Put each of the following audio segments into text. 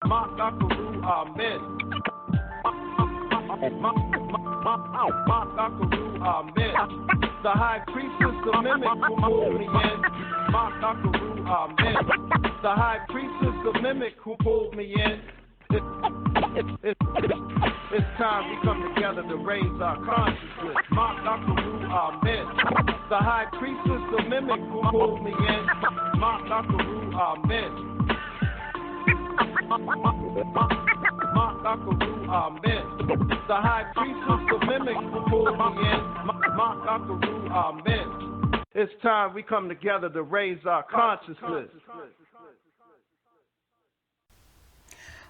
Maakheru Amen. Maakheru Amen. The High Priestess, the mimic who pulled me in. Maakheru Amen. The High Priestess, the mimic who pulled me in. It's time we come together to raise our consciousness. Maakheru Amen. The High Priestess, the mimic who pulled me in. Maakheru Amen. Maakheru Amen. The High Priestess, the mimic who pulled me in. Maakheru Amen. It's time we come together to raise our consciousness.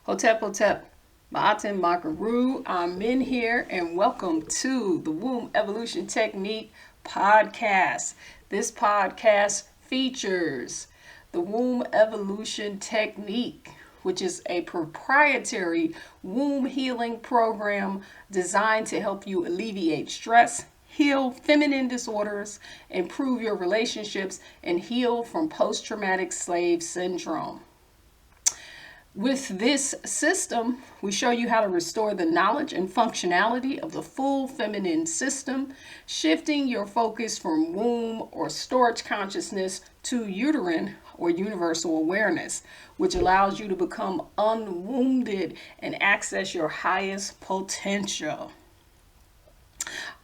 Hotep, Hotep, Maat and Maakheru Amen here, and welcome to the Womb Evolution Technique podcast. This podcast features the Womb Evolution Technique, which is a proprietary womb healing program designed to help you alleviate stress, heal feminine disorders, improve your relationships, and heal from post-traumatic slave syndrome. With this system, we show you how to restore the knowledge and functionality of the full feminine system, shifting your focus from womb or storage consciousness to uterine or universal awareness, which allows you to become unwounded and access your highest potential.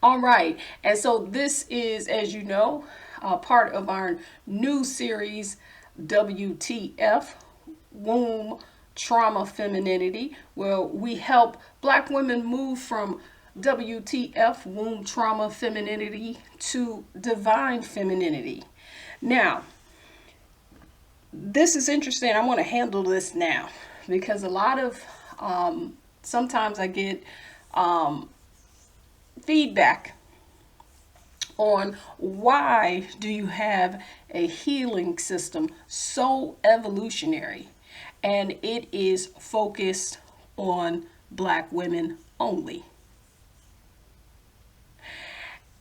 All right, and so this is, as you know, part of our new series, WTF, Womb Trauma Femininity, where we help Black women move from WTF, Womb Trauma Femininity, to Divine Femininity. Now, this is interesting. I want to handle this now because a lot of, sometimes I get feedback on why do you have a healing system so evolutionary and it is focused on Black women only.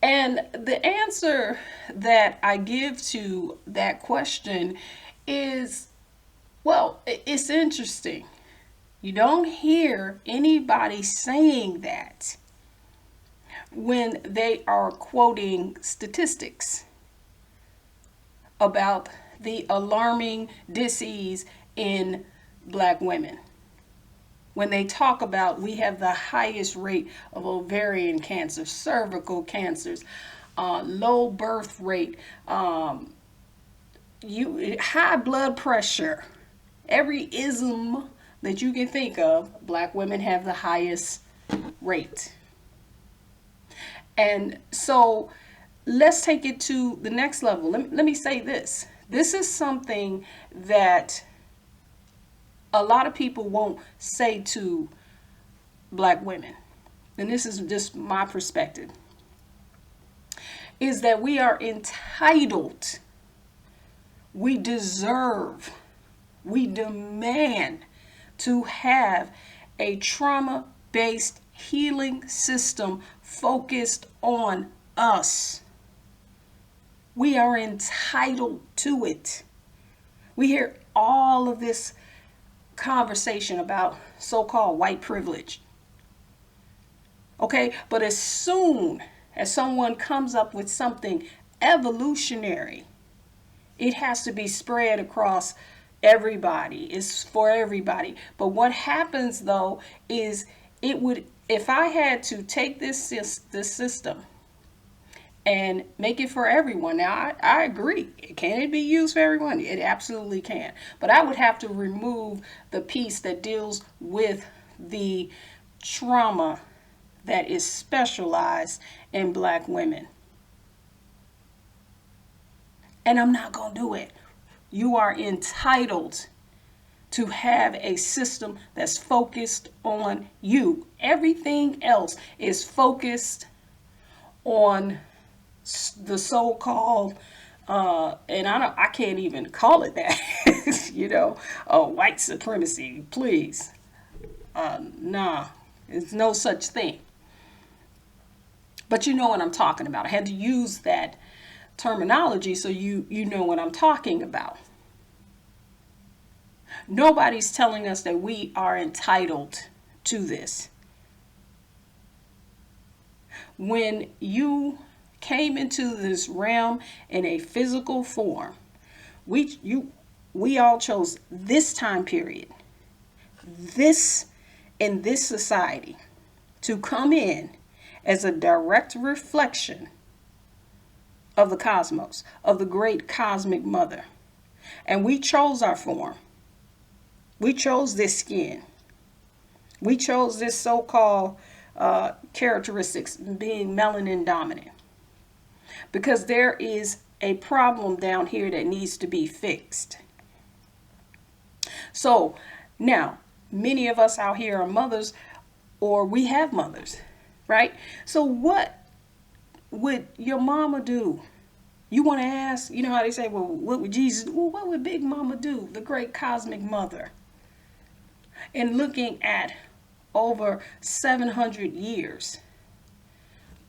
And the answer that I give to that question is, well, it's interesting. You don't hear anybody saying that when they are quoting statistics about the alarming disease in Black women. When they talk about we have the highest rate of ovarian cancer, cervical cancers, low birth rate, high blood pressure, every ism that you can think of, Black women have the highest rate. And so let's take it to the next level. Let me say this. This is something that a lot of people won't say to Black women, and this is just my perspective, is that we are entitled, we deserve, we demand to have a trauma-based healing system focused on us. We are entitled to it. We hear all of this conversation about so-called white privilege. Okay, but as soon as someone comes up with something evolutionary, it has to be spread across everybody. It's for everybody. But what happens though is if I had to take this system and make it for everyone. Now, I agree. Can it be used for everyone? It absolutely can. But I would have to remove the piece that deals with the trauma that is specialized in Black women. And I'm not going to do it. You are entitled to have a system that's focused on you. Everything else is focused on the so-called, and I can't even call it that, white supremacy, please. Nah, there's no such thing. But you know what I'm talking about. I had to use that terminology so you know what I'm talking about. Nobody's telling us that we are entitled to this. When you came into this realm in a physical form, we all chose this time period, this in this society, to come in as a direct reflection of the cosmos, of the great cosmic mother. And we chose our form. We chose this skin. We chose this so-called characteristics, being melanin dominant. Because there is a problem down here that needs to be fixed. So now, many of us out here are mothers, or we have mothers, right? So what would your mama do? You want to ask, you know how they say, well, what would Jesus do? Well, what would Big Mama do? The great cosmic mother. And looking at over 700 years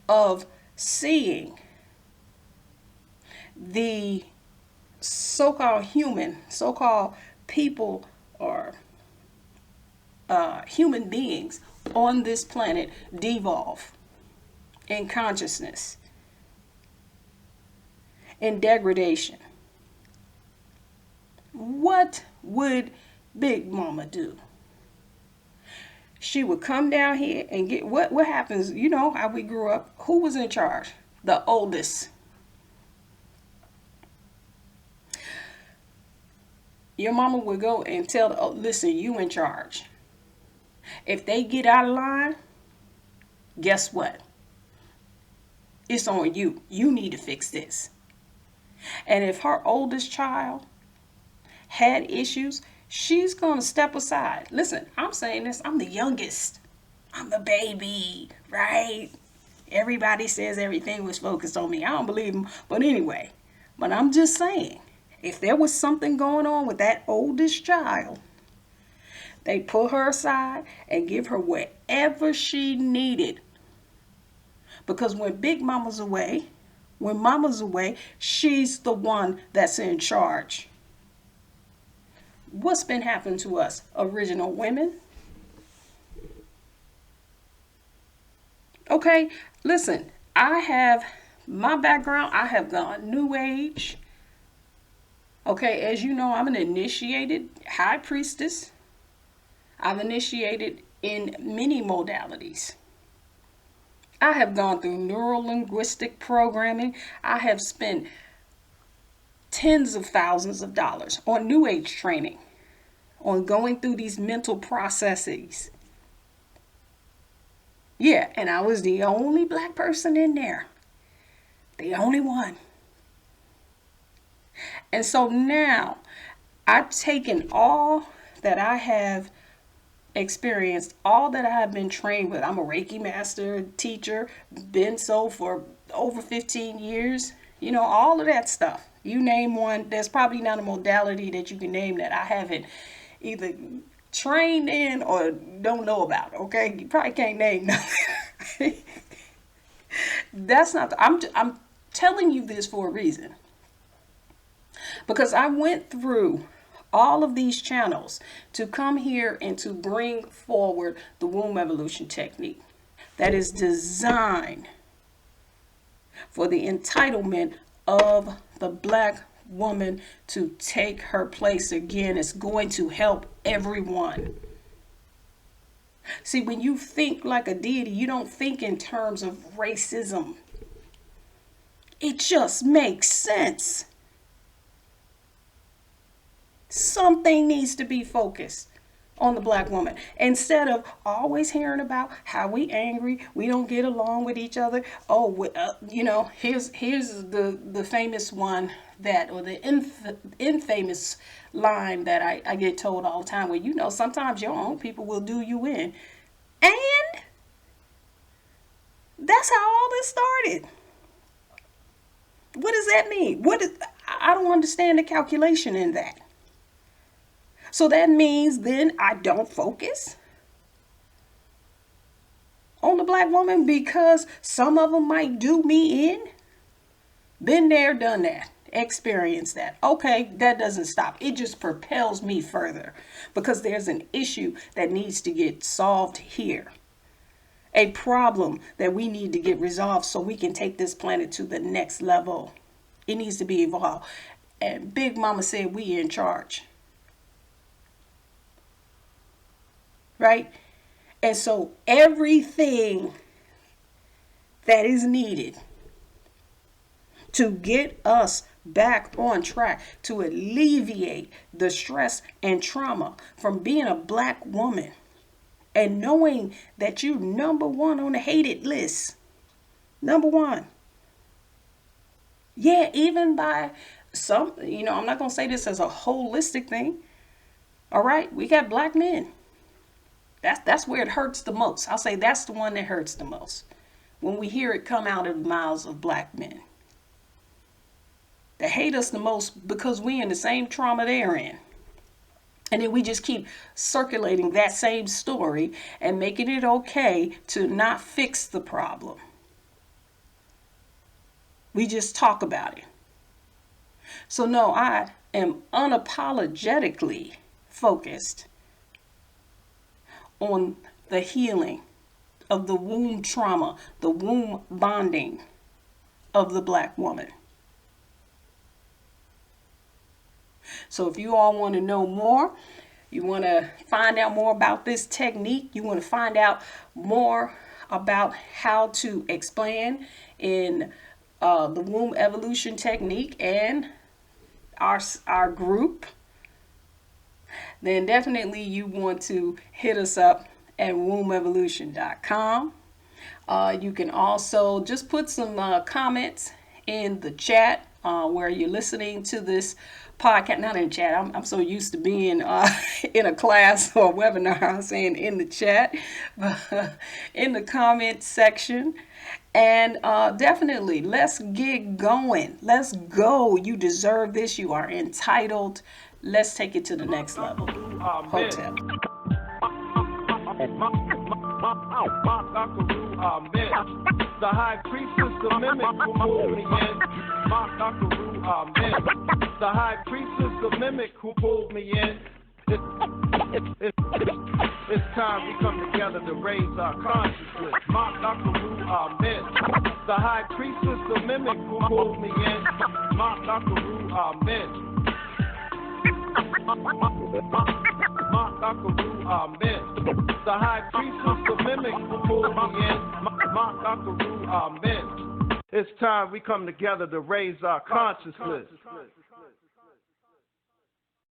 of seeing the so-called human, so-called people or human beings on this planet devolve in consciousness, in degradation. What would Big Mama do? She would come down here and get what happens, you know how we grew up. Who was in charge? The oldest. Your mama would go and tell listen, you in charge. If they get out of line, guess what? It's on you. You need to fix this. And if her oldest child had issues, she's going to step aside. Listen, I'm saying this. I'm the youngest. I'm the baby, right? Everybody says everything was focused on me. I don't believe them. But anyway, but I'm just saying, if there was something going on with that oldest child, they pull her aside and give her whatever she needed. Because when Big Mama's away, when Mama's away, she's the one that's in charge. What's been happening to us, original women? Okay, listen, I have my background. I have gone New Age. Okay, as you know, I'm an initiated High Priestess. I've initiated in many modalities. I have gone through neuro-linguistic programming. I have spent tens of thousands of dollars on New Age training, on going through these mental processes. Yeah, and I was the only black person in there. The only one. And so now I've taken all that I have experienced, all that I have been trained with. I'm a Reiki master, teacher, been so for over 15 years. You know, all of that stuff. You name one, there's probably not a modality that you can name that I haven't either trained in or don't know about, okay? You probably can't name nothing. That's not, I'm telling you this for a reason. Because I went through all of these channels to come here and to bring forward the womb evolution technique that is designed for the entitlement of the black woman to take her place again. It's going to help everyone. See, when you think like a deity, you don't think in terms of racism. It just makes sense. Something needs to be focused on the black woman instead of always hearing about how we angry, we don't get along with each other. Oh, you know, here's the famous one that, or the infamous line that I get told all the time, where, you know, sometimes your own people will do you in. And that's how all this started. What does that mean? I don't understand the calculation in that. So that means then I don't focus on the black woman because some of them might do me in. Been there, done that. experience that. Okay, that doesn't stop. It just propels me further because there's an issue that needs to get solved here. A problem that we need to get resolved so we can take this planet to the next level. It needs to be evolved. And Big Mama said we in charge. Right? And so everything that is needed to get us back on track, to alleviate the stress and trauma from being a black woman and knowing that you're number one on the hated list. Number one. Yeah, even by some, I'm not going to say this as a holistic thing. All right, we got black men. That's where it hurts the most. I'll say that's the one that hurts the most. When we hear it come out of the mouths of black men. They hate us the most because we in the same trauma they're in. And then we just keep circulating that same story and making it okay to not fix the problem. We just talk about it. So no, I am unapologetically focused on the healing of the womb trauma, the womb bonding of the black woman. So if you all want to know more, you want to find out more about this technique, you want to find out more about how to expand in the womb evolution technique and our group, then definitely you want to hit us up at wombevolution.com. You can also just put some comments in the chat where you're listening to this podcast. Not in chat. I'm so used to being in a class or a webinar. I'm saying in the chat, in the comment section. And definitely, let's get going. Let's go. You deserve this. You are entitled. Let's take it to the next level. Hotep. Maakheru Amen. The High Priestess, the mimic who pulled me in. Maakheru Amen. The High Priestess, the mimic who pulled me in. It's time we come together to raise our consciousness. Maakheru Amen. The High Priestess, the mimic who pulled me in. Maakheru Amen. Maakheru Amen. The High Priestess, the mimic who pulled me in. Maakheru Amen. It's time we come together to raise our consciousness.